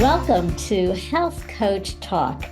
Welcome to Health Coach Talk.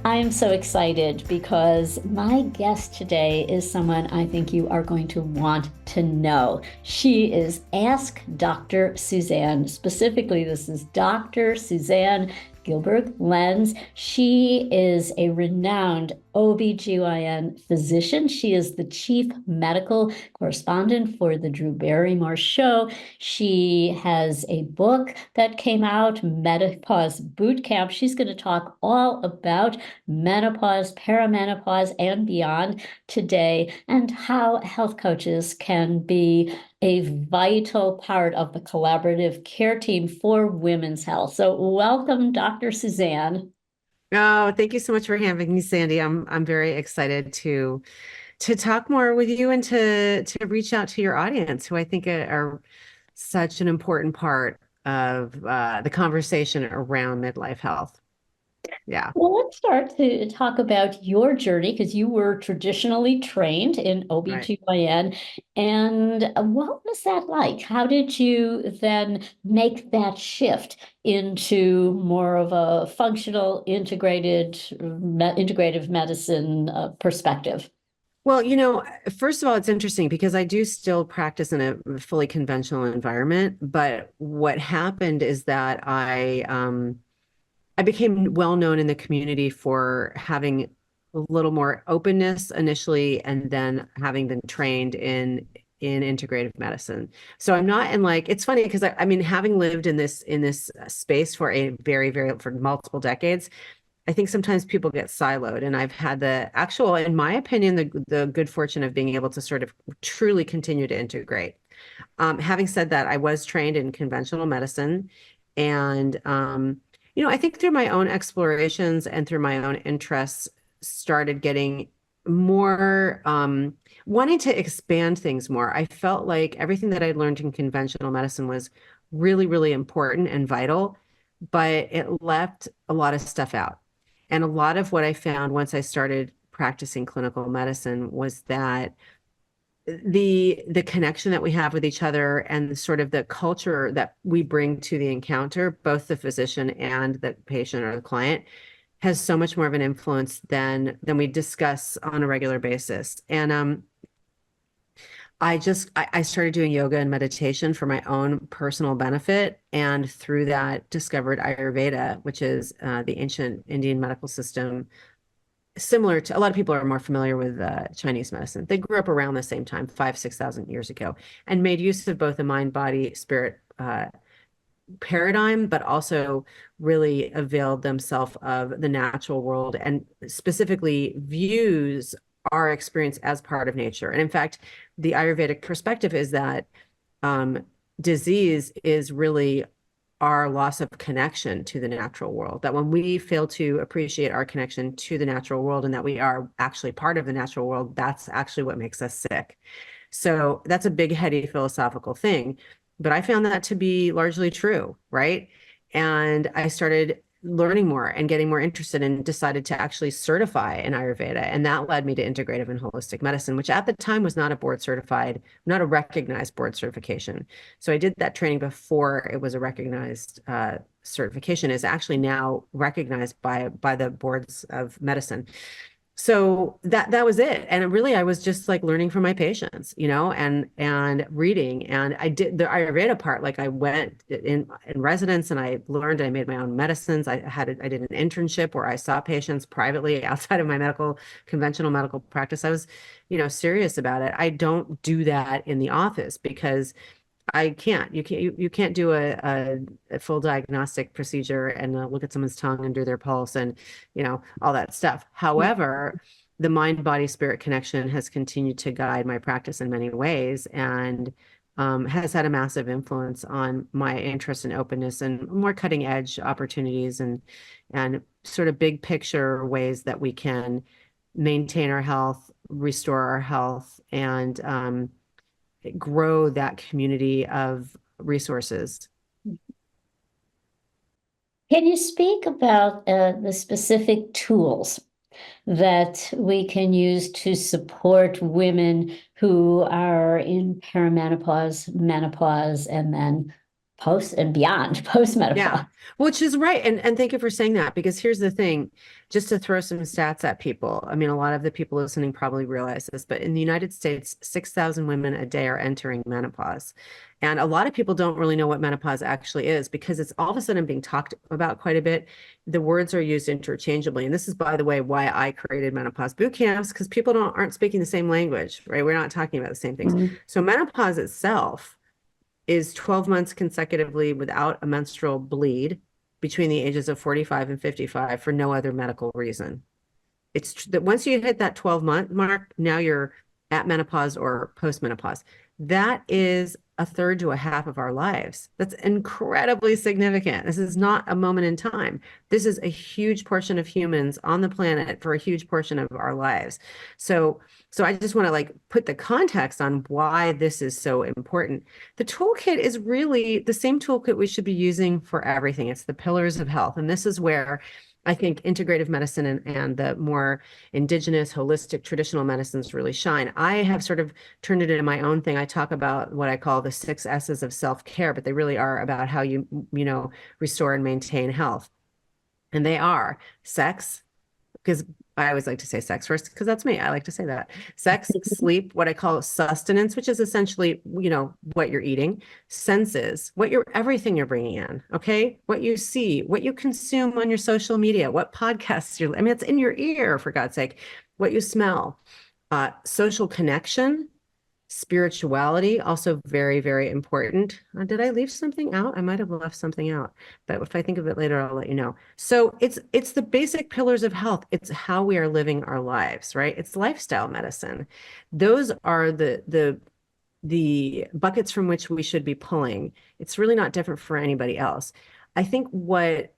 I am so excited because my guest today is someone I think you are going to want to know. She is Ask Dr. Suzanne. Specifically, this is Dr. Suzanne Gilbert-Lenz. She is a renowned OBGYN physician. She is the chief medical correspondent for the Drew Barrymore Show. She has a book that came out, Menopause Boot Camp. She's going to talk all about menopause, perimenopause, and beyond today, and how health coaches can be a vital part of the collaborative care team for women's health. So welcome, Dr. Suzanne. Oh, thank you so much for having me, Sandy. I'm very excited to talk more with you and to reach out to your audience, who I think are such an important part of the conversation around midlife health. Yeah. Well, let's start to talk about your journey because you were traditionally trained in Right. OBGYN. And what was that like? How did you then make that shift into more of a functional, integrative medicine perspective? Well, first of all, it's interesting because I do still practice in a fully conventional environment, but what happened is that I became well known in the community for having a little more openness initially, and then having been trained in integrative medicine. So I'm not in like, it's funny because I mean, having lived in this space for a for multiple decades, I think sometimes people get siloed, and I've had the actual, in my opinion, the good fortune of being able to sort of truly continue to integrate. Having said that, I was trained in conventional medicine, and I think through my own explorations and through my own interests, started getting more wanting to expand things more. I felt like everything that I'd learned in conventional medicine was really, really important and vital, but it left a lot of stuff out. And a lot of what I found once I started practicing clinical medicine was that the connection that we have with each other and sort of the culture that we bring to the encounter, both the physician and the patient or the client, has so much more of an influence than we discuss on a regular basis. And I started doing yoga and meditation for my own personal benefit, and through that discovered Ayurveda, which is the ancient Indian medical system, similar to, a lot of people are more familiar with Chinese medicine. They grew up around the same time, 6,000 years ago, and made use of both the mind, body, spirit paradigm, but also really availed themselves of the natural world, and specifically views our experience as part of nature. And in fact, the Ayurvedic perspective is that disease is really our loss of connection to the natural world. That when we fail to appreciate our connection to the natural world, and that we are actually part of the natural world, that's actually what makes us sick. So that's a big, heady philosophical thing. But I found that to be largely true, right? And I started learning more and getting more interested, and decided to actually certify in Ayurveda. And that led me to integrative and holistic medicine, which at the time was not a board certified, not a recognized board certification. So I did that training before it was a recognized certification, is actually now recognized by the boards of medicine. So that was it. And really, I was just like learning from my patients, and reading. And I did the Ayurveda part. Like, I went in residence, and I learned, I made my own medicines. I did an internship where I saw patients privately outside of my conventional medical practice. I was, serious about it. I don't do that in the office because I can't. You can't do a full diagnostic procedure and look at someone's tongue and do their pulse and all that stuff. However, the mind body spirit connection has continued to guide my practice in many ways, and has had a massive influence on my interest in openness and more cutting edge opportunities, and sort of big picture ways that we can maintain our health, restore our health, and grow that community of resources. Can you speak about the specific tools that we can use to support women who are in perimenopause, menopause, and then post and beyond postmenopause. Yeah, which is right. And thank you for saying that, because here's the thing, just to throw some stats at people. I mean, a lot of the people listening probably realize this, but in the United States, 6,000 women a day are entering menopause. And a lot of people don't really know what menopause actually is, because it's all of a sudden being talked about quite a bit. The words are used interchangeably. And this is, by the way, why I created menopause boot camps, because people aren't speaking the same language, right? We're not talking about the same things. Mhm. So menopause itself is 12 months consecutively without a menstrual bleed between the ages of 45 and 55 for no other medical reason. It's that once you hit that 12-month mark, now you're at menopause or postmenopause. That is a third to a half of our lives. That's incredibly significant. This is not a moment in time. This is a huge portion of humans on the planet for a huge portion of our lives. So I just want to like put the context on why this is so important. The toolkit is really the same toolkit we should be using for everything. It's the pillars of health. And this is where I think integrative medicine and the more indigenous, holistic, traditional medicines really shine. I have sort of turned it into my own thing. I talk about what I call the 6 S's of self-care, but they really are about how you restore and maintain health. And they are sex, because I always like to say sex first, because that's me. I like to say that. Sex, sleep, what I call sustenance, which is essentially, what you're eating, senses, everything you're bringing in, okay? What you see, what you consume on your social media, what podcasts it's in your ear, for God's sake, what you smell, social connection, spirituality, also very, very important. Did I leave something out? I might have left something out, but if I think of it later, I'll let you know. So it's the basic pillars of health. It's how we are living our lives, right? It's lifestyle medicine. Those are the buckets from which we should be pulling. It's really not different for anybody else. I think what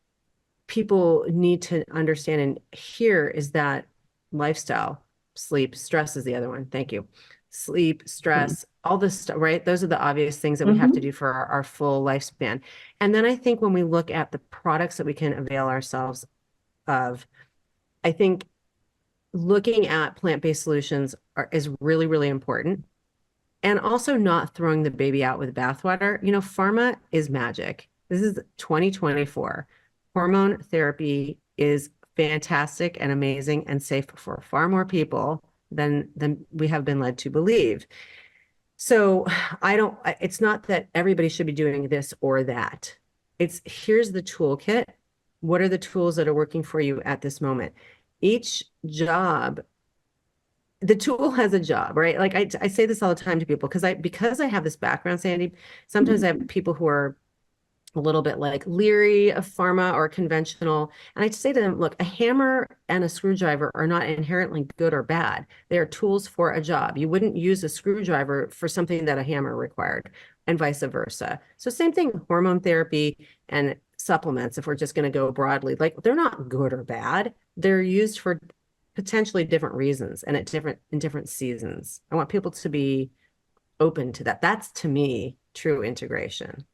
people need to understand and hear is that lifestyle, sleep, stress is the other one. Thank you. Sleep, stress, all this stuff, right? Those are the obvious things that we have to do for our full lifespan. And then I think when we look at the products that we can avail ourselves of, I think looking at plant-based solutions is really, really important. And also not throwing the baby out with bathwater. Pharma is magic. This is 2024. Hormone therapy is fantastic and amazing and safe for far more people than we have been led to believe. So it's not that everybody should be doing this or that. Here's the toolkit. What are the tools that are working for you at this moment? Each job, the tool has a job, right? Like I say this all the time to people because I have this background, Sandy, sometimes I have people who are a little bit like leery of pharma or conventional. And I say to them, look, a hammer and a screwdriver are not inherently good or bad. They are tools for a job. You wouldn't use a screwdriver for something that a hammer required, and vice versa. So same thing, hormone therapy and supplements, if we're just going to go broadly, like they're not good or bad. They're used for potentially different reasons and in different seasons. I want people to be open to that. That's, to me, true integration.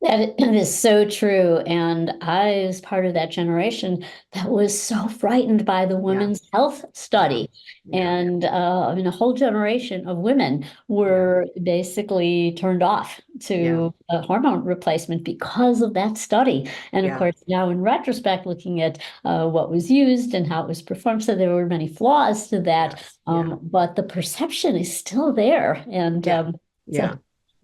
That is so true. And I was part of that generation that was so frightened by the women's health study. And a whole generation of women were basically turned off to hormone replacement because of that study. And of course, now in retrospect, looking at what was used and how it was performed, so there were many flaws to that. But the perception is still there. And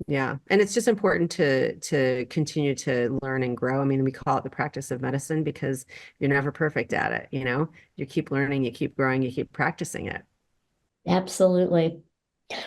yeah. And it's just important to continue to learn and grow. I mean, we call it the practice of medicine because you're never perfect at it. You keep learning, you keep growing, you keep practicing it. Absolutely.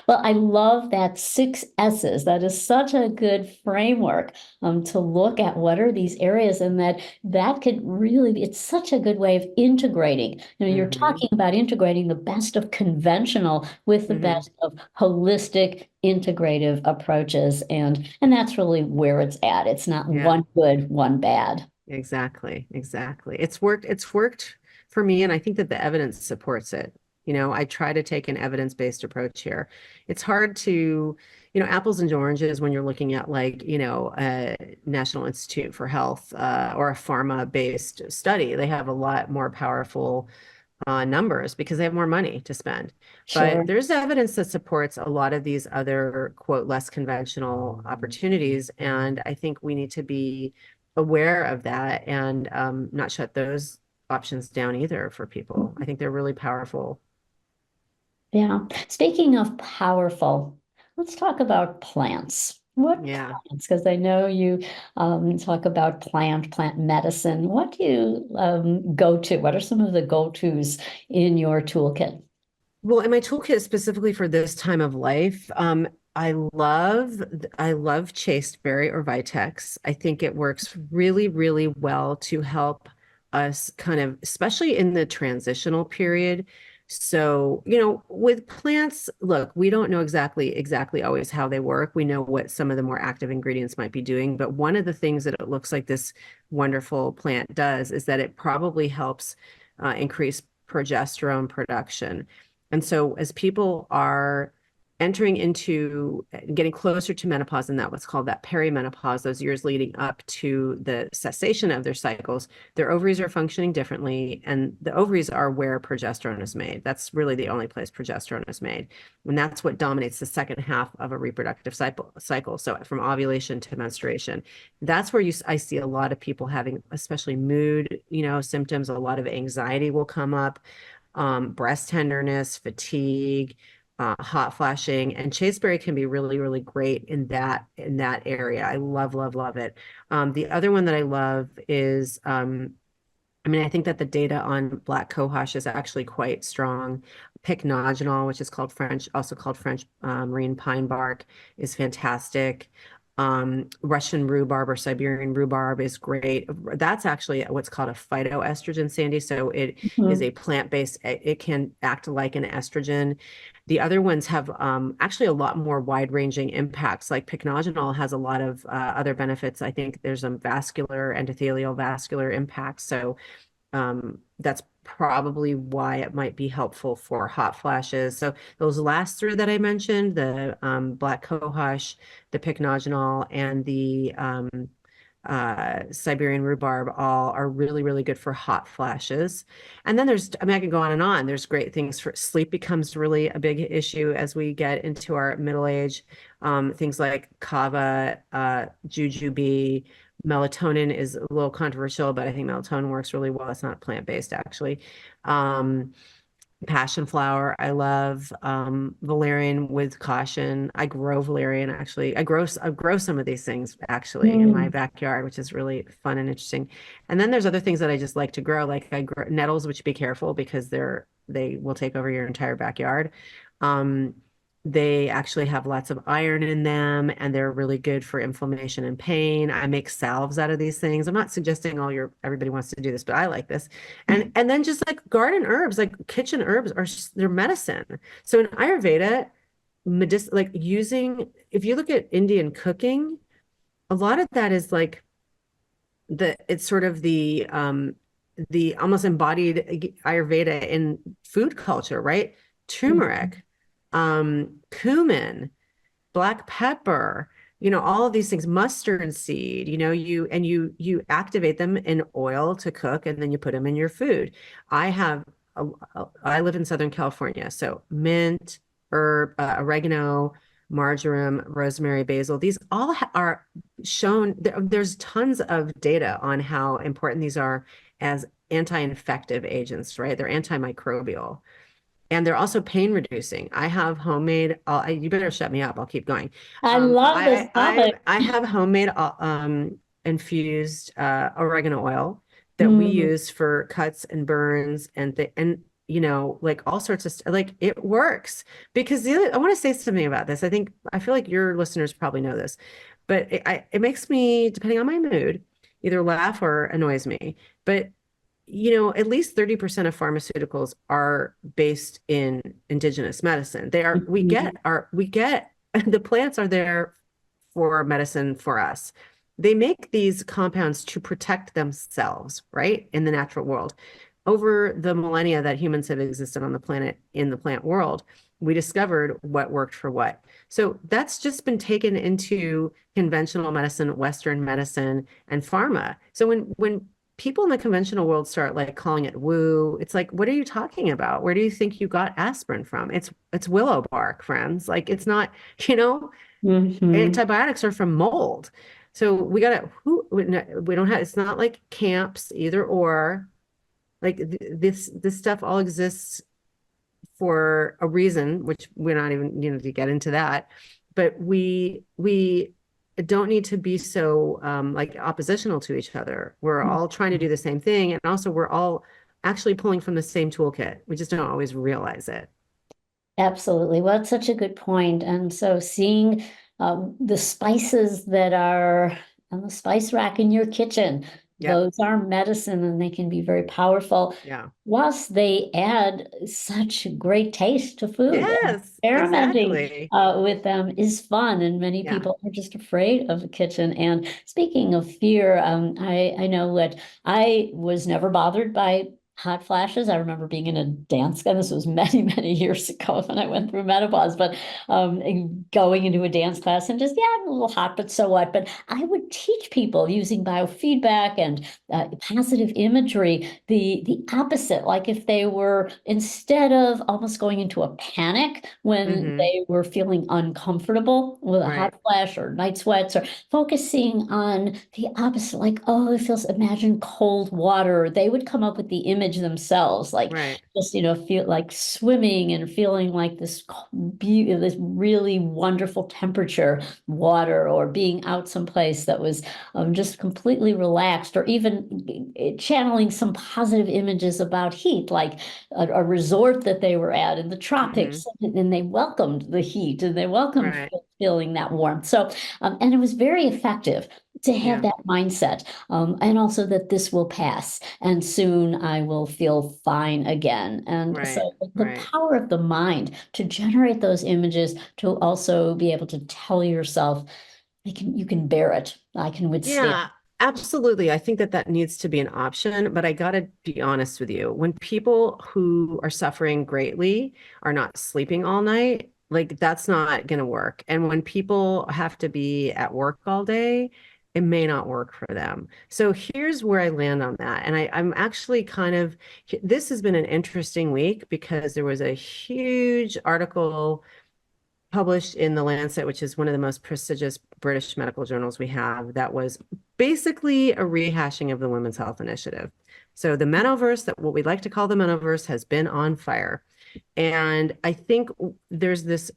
Well, I love that 6 S's. That is such a good framework to look at what are these areas, and that could really be, it's such a good way of integrating. You're talking about integrating the best of conventional with the best of holistic, integrative approaches, and that's really where it's at. It's not one good, one bad. Exactly. It's worked for me, and I think that the evidence supports it. I try to take an evidence-based approach here. It's hard to, apples and oranges when you're looking at a National Institute for Health or a pharma-based study. They have a lot more powerful numbers because they have more money to spend. But Sure. there's evidence that supports a lot of these other, quote, less conventional opportunities. And I think we need to be aware of that and not shut those options down either for people. I think they're really powerful. Yeah. Speaking of powerful, let's talk about plants. What Yeah. plants? Because I know you talk about plant medicine. What do you go to? What are some of the go-tos in your toolkit? Well, in my toolkit specifically for this time of life, I love chasteberry or Vitex. I think it works really, really well to help us kind of, especially in the transitional period. So, with plants, look, we don't know exactly always how they work. We know what some of the more active ingredients might be doing, but one of the things that it looks like this wonderful plant does is that it probably helps increase progesterone production. And so as people are entering into getting closer to menopause and that what's called that perimenopause, those years leading up to the cessation of their cycles, their ovaries are functioning differently. And the ovaries are where progesterone is made. That's really the only place progesterone is made. And that's what dominates the second half of a reproductive cycle. So from ovulation to menstruation, that's where I see a lot of people having, especially mood, symptoms. A lot of anxiety will come up, breast tenderness, fatigue, hot flashing, and chasteberry can be really, really great in that area. I love, love, love it. The other one that I love is, I mean, I think that the data on black cohosh is actually quite strong. Pycnogenol, which is also called French marine pine bark, is fantastic. Russian rhubarb or Siberian rhubarb is great. That's actually what's called a phytoestrogen, Sandy. So it is a Mhm. plant-based, it can act like an estrogen. The other ones have actually a lot more wide-ranging impacts. Like pycnogenol has a lot of other benefits. I think there's some vascular, endothelial vascular impacts. So that's probably why it might be helpful for hot flashes. So those last three that I mentioned, the black cohosh, the pycnogenol, and the Siberian rhubarb, all are really, really good for hot flashes. And then I mean, I can go on and on. There's great things for sleep becomes really a big issue as we get into our middle age. Things like kava, jujube, melatonin is a little controversial, but I think melatonin works really well. It's not plant-based, actually. Um, Passion flower, I love. Valerian with caution. I grow valerian actually. I grow some of these things actually in my Mm. backyard, which is really fun and interesting. And then there's other things that I just like to grow, like I grow nettles, which be careful because they will take over your entire backyard. Um, they actually have lots of iron in them and they're really good for inflammation and pain. I make salves out of these things. I'm not suggesting everybody wants to do this, but I like this. And then just like garden herbs, like kitchen herbs they're medicine. So in Ayurveda, like if you look at Indian cooking, a lot of that is like it's sort of the almost embodied Ayurveda in food culture, right? Turmeric, cumin, black pepper, all of these things, mustard seed, you activate them in oil to cook and then you put them in your food. I have I live in Southern California, so mint, herb, oregano, marjoram, rosemary, basil, these all are shown there's tons of data on how important these are as anti-infective agents, right? They're antimicrobial. And they're also pain reducing. I have homemade, you better shut me up. I'll keep going. I love this topic. I have homemade infused oregano oil that we Mm. use for cuts and burns and like all sorts of like it works because I want to say something about this. I feel like your listeners probably know this, but it makes me, depending on my mood, either laugh or annoys me. But at least 30% of pharmaceuticals are based in indigenous medicine. We get the plants are there for medicine for us. They make these compounds to protect themselves, right? In the natural world. Over the millennia that humans have existed on the planet in the plant world, we discovered what worked for what. So that's just been taken into conventional medicine, Western medicine, and pharma. So when people in the conventional world start like calling it woo. It's like, what are you talking about? Where do you think you got aspirin from? It's willow bark, friends. Like it's not, you know, Hmm. antibiotics are from mold. So we gotta who we don't have, it's not like camps either or. Like this stuff all exists for a reason, which we're not even, to get into that. But we don't need to be so like oppositional to each other. We're all trying to do the same thing, and also we're all actually pulling from the same toolkit. We just don't always realize it. Absolutely. Well, it's such a good point. And so seeing the spices that are on the spice rack in your kitchen, Yep. those are medicine and they can be very powerful. Yeah. Plus, they add such great taste to food. And Yes, experimenting exactly. with them is fun, and many Yeah. people are just afraid of the kitchen. And speaking of fear, I know that I was never bothered by hot flashes. I remember being in a dance, and this was many, many years ago when I went through menopause, but going into a dance class and just, yeah, I'm a little hot, but so what? But I would teach people using biofeedback and positive imagery, the opposite, like if they were, instead of almost going into a panic when Hmm. they were feeling uncomfortable with a Right. hot flash or night sweats, or focusing on the opposite, like, oh, it feels, imagine cold water. They would come up with the image themselves, like Right. just, feel like swimming and feeling like this really wonderful temperature water, or being out someplace that was just completely relaxed, or even channeling some positive images about heat, like a resort that they were at in the Hmm. tropics, and they welcomed the heat and they welcomed Right. feeling that warmth. So, and it was very effective to have Yeah. that mindset, and also that this will pass and soon I will feel fine again. And Right. so the Right. power of the mind to generate those images, to also be able to tell yourself, you can bear it. I can withstand. Yeah, absolutely. I think that that needs to be an option, but I gotta be honest with you. When people who are suffering greatly are not sleeping all night, like that's not gonna work. And when people have to be at work all day, it may not work for them. So here's where I land on that. And I'm actually this has been an interesting week because there was a huge article published in The Lancet, which is one of the most prestigious British medical journals we have, that was basically a rehashing of the Women's Health Initiative. So the Menoverse, that what we like to call the Menoverse, has been on fire. And I think there's this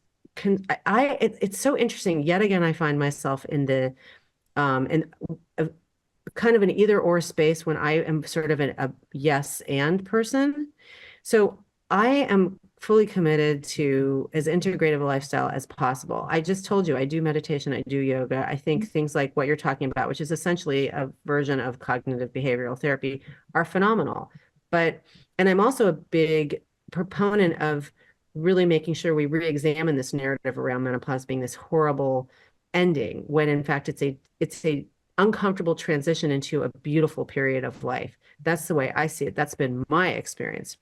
it's so interesting. Yet again, I find myself in a, kind of an either or space when I am sort of a yes and person. So I am fully committed to as integrative a lifestyle as possible. I just told you I do meditation, I do yoga. I think things like what you're talking about, which is essentially a version of cognitive behavioral therapy, are phenomenal. But, and I'm also a big proponent of really making sure we re-examine this narrative around menopause being this horrible ending, when in fact it's a uncomfortable transition into a beautiful period of life. That's the way I see it. That's been my experience.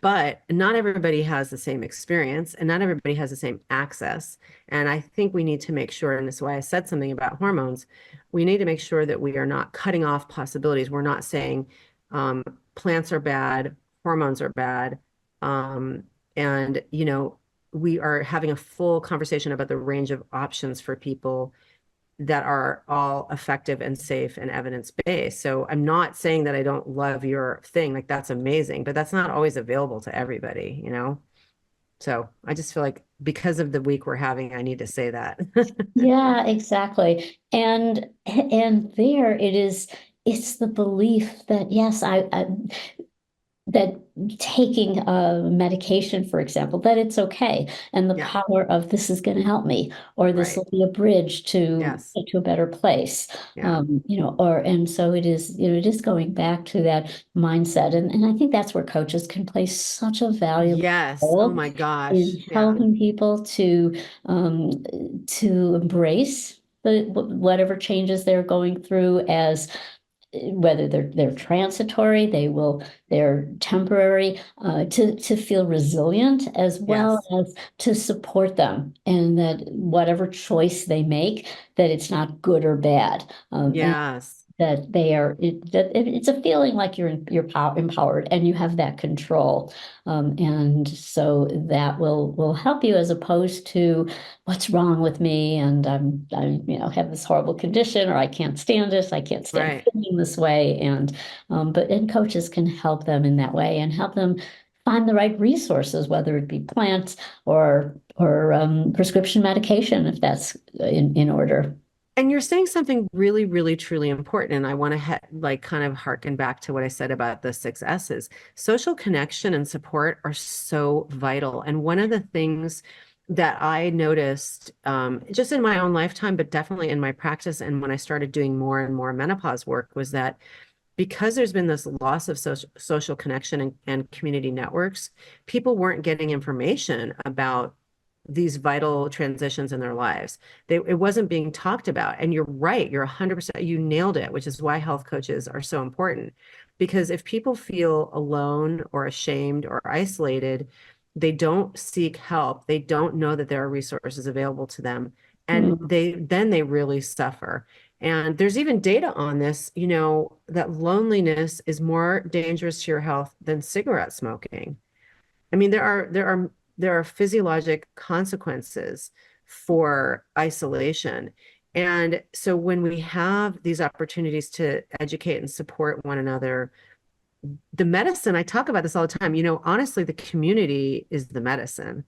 But not everybody has the same experience and not everybody has the same access. And I think we need to make sure, and this is why I said something about hormones, we need to make sure that we are not cutting off possibilities. We're not saying um, plants are bad, hormones are bad. Um, and, we are having a full conversation about the range of options for people that are all effective and safe and evidence-based. So I'm not saying that I don't love your thing, like that's amazing, but that's not always available to everybody. So I just feel like because of the week we're having, I need to say that. Yeah, exactly. And there it is, it's the belief that yes, I that taking a medication, for example, that it's okay, and the Yeah, power of this is going to help me, or this right. will be a bridge to Yes. get to a better place. Yeah. Or and so it is, it is going back to that mindset. And I think that's where coaches can play such a valuable Yes. Oh role my gosh. in Yeah. helping people um, to embrace whatever changes they're going through, as whether they're transitory, they're temporary, to feel resilient, as well Yes. as to support them, and that whatever choice they make, that it's not good or bad. And Yes. that they are it's a feeling like you're empowered and you have that control, and so that will help you, as opposed to what's wrong with me, and I'm have this horrible condition, or I can't stand this, I can't stand Right. feeling this way, and coaches can help them in that way and help them find the right resources, whether it be plants or prescription medication, if that's in order. And you're saying something really, really, truly important. And I want to like kind of harken back to what I said about the six S's. Social connection and support are so vital. And one of the things that I noticed just in my own lifetime, but definitely in my practice, and when I started doing more and more menopause work, was that because there's been this loss of social connection and community networks, people weren't getting information about these vital transitions in their lives. It wasn't being talked about. And you're right, you're 100%, you nailed it, which is why health coaches are so important. Because if people feel alone or ashamed or isolated, they don't seek help. They don't know that there are resources available to them. And Mm. they really suffer. And there's even data on this, that loneliness is more dangerous to your health than cigarette smoking. I mean, there are physiologic consequences for isolation. And so when we have these opportunities to educate and support one another, the medicine, I talk about this all the time, honestly, the community is the medicine.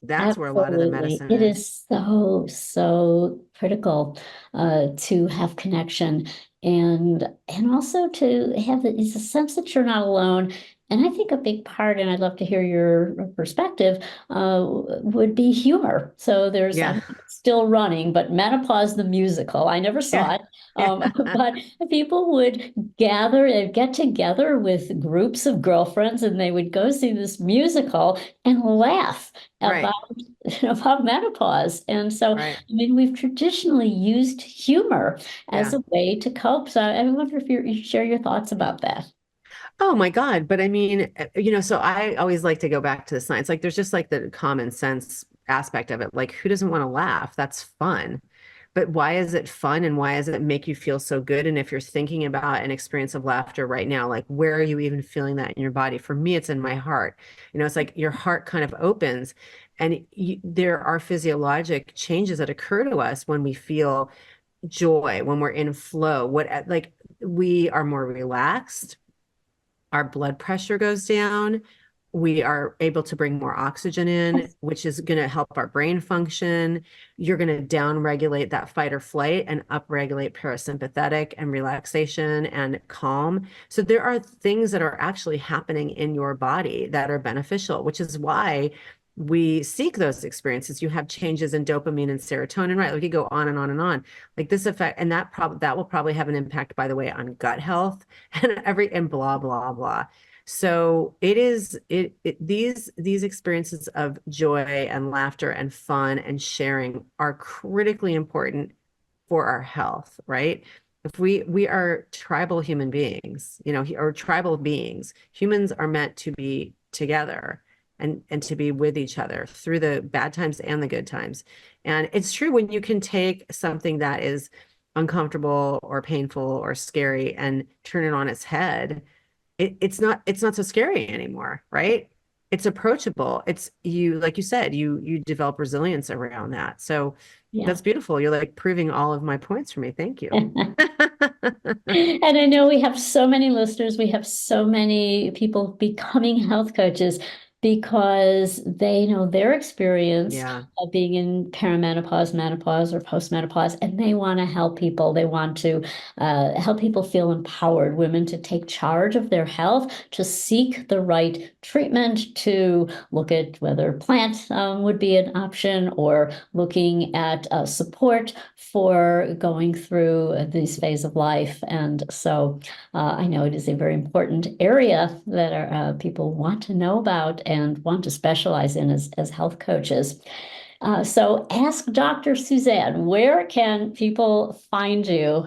That's where a lot of the Absolutely. medicine It is. is so, so critical to have connection, and also to have it's a sense that you're not alone. And I think a big part, and I'd love to hear your perspective, would be humor. So Yeah. I'm still running, but Menopause the musical, I never Yeah. saw it. Yeah. But people would get together with groups of girlfriends, and they would go see this musical and laugh Right. about about menopause. And so, I Right. mean, we've traditionally used humor as Yeah. a way to cope. So I wonder if you share your thoughts about that. Oh my God. But I mean, so I always like to go back to the science. Like there's just like the common sense aspect of it. Like who doesn't want to laugh? That's fun. But why is it fun and why does it make you feel so good? And if you're thinking about an experience of laughter right now, like where are you even feeling that in your body? For me, it's in my heart. It's like your heart kind of opens and there are physiologic changes that occur to us when we feel joy, when we're in flow, like we are more relaxed, our blood pressure goes down. We are able to bring more oxygen in, which is going to help our brain function. You're going to down regulate that fight or flight and upregulate parasympathetic and relaxation and calm. So there are things that are actually happening in your body that are beneficial, which is why we seek those experiences. You have changes in dopamine and serotonin, right? Like you go on and on and on. Like this effect, and that will probably have an impact, by the way, on gut health and blah blah blah. So these experiences of joy and laughter and fun and sharing are critically important for our health, right? If we are tribal human beings, or tribal beings, humans are meant to be together and to be with each other through the bad times and the good times. And it's true when you can take something that is uncomfortable or painful or scary and turn it on its head, it's not so scary anymore, right? It's approachable. It's you, like you said, you develop resilience around that. So Yeah. that's beautiful. You're like proving all of my points for me. Thank you. And I know we have so many listeners, we have so many people becoming health coaches because they know their experience Yeah. of being in perimenopause, menopause, or postmenopause, and they want to help people. They want to help people feel empowered, women to take charge of their health, to seek the right treatment, to look at whether plant would be an option, or looking at support for going through this phase of life. And so I know it is a very important area that people want to know about and want to specialize in as health coaches. So ask Dr. Suzanne, where can people find you?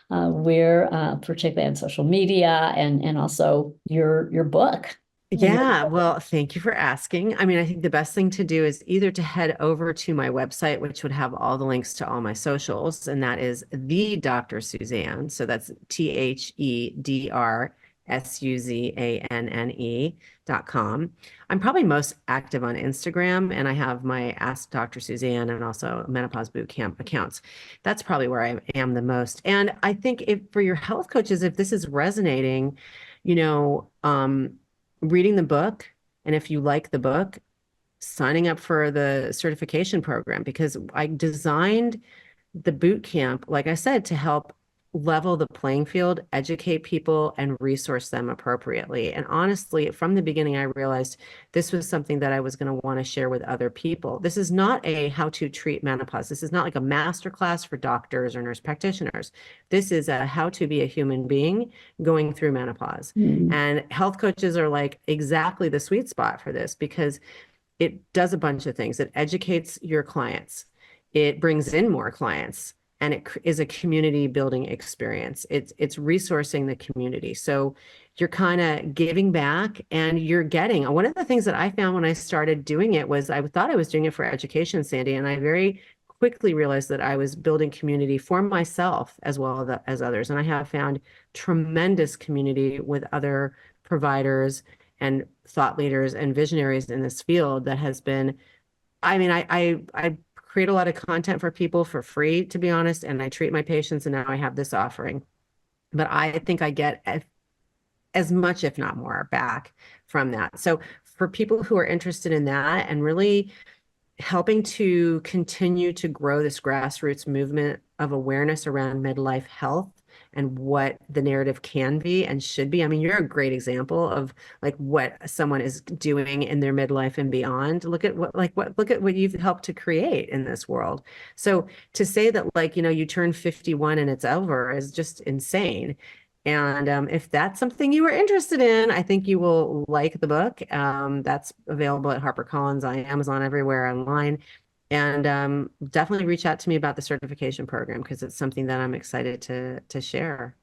Where, particularly on social media, and also your book? Yeah, well, thank you for asking. I mean, I think the best thing to do is either to head over to my website, which would have all the links to all my socials, and that is the Dr. Suzanne. So that's THEDRSUZANNE.com. I'm probably most active on Instagram, and I have my Ask Dr. Suzanne and also Menopause Bootcamp accounts. That's probably where I am the most. And I think if for your health coaches, if this is resonating, you know, reading the book, and if you like the book, signing up for the certification program, because I designed the boot camp, like I said, to help level the playing field, educate people, and resource them appropriately. And honestly, from the beginning, I realized this was something that I was going to want to share with other people. This is not a how to treat menopause. This is not like a master class for doctors or nurse practitioners. This is a how to be a human being going through menopause. And health coaches are like exactly the sweet spot for this, because it does a bunch of things. It educates your clients. It brings in more clients, and it is a community building experience. It's resourcing the community. So you're kind of giving back, and you're getting. One of the things that I found when I started doing it was I thought I was doing it for education, Sandy, and I very quickly realized that I was building community for myself as well as others. And I have found tremendous community with other providers and thought leaders and visionaries in this field that has been, I mean, I create a lot of content for people for free, to be honest, and I treat my patients, and now I have this offering. But I think I get as much, if not more, back from that. So for people who are interested in that and really helping to continue to grow this grassroots movement of awareness around midlife health and what the narrative can be and should be. I mean, you're a great example of like what someone is doing in their midlife and beyond. Look at what you've helped to create in this world. So to say that, like, you know, you turn 51 and it's over is just insane. And if that's something you are interested in, I think you will like the book. That's available at HarperCollins, on Amazon, everywhere online. And definitely reach out to me about the certification program, because it's something that I'm excited to share.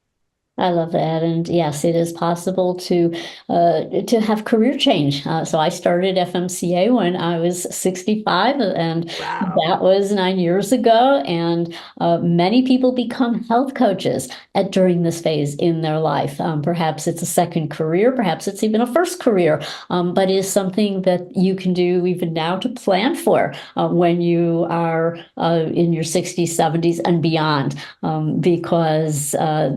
I love that. And yes, it is possible to have career change. So I started FMCA when I was 65, and Wow. that was 9 years ago. And many people become health coaches during this phase in their life. Perhaps it's a second career, perhaps it's even a first career, but it is something that you can do even now to plan for when you are in your 60s, 70s, and beyond, because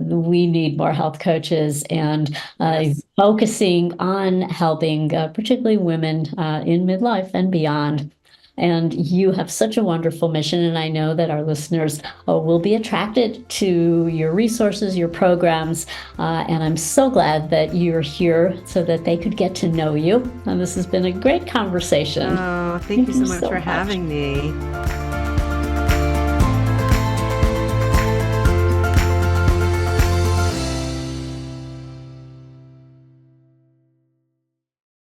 we need more health coaches, and Yes. focusing on helping particularly women in midlife and beyond. And you have such a wonderful mission, and I know that our listeners will be attracted to your resources, your programs, and I'm so glad that you're here so that they could get to know you. And this has been a great conversation. Oh, thank you so much so for much. having me.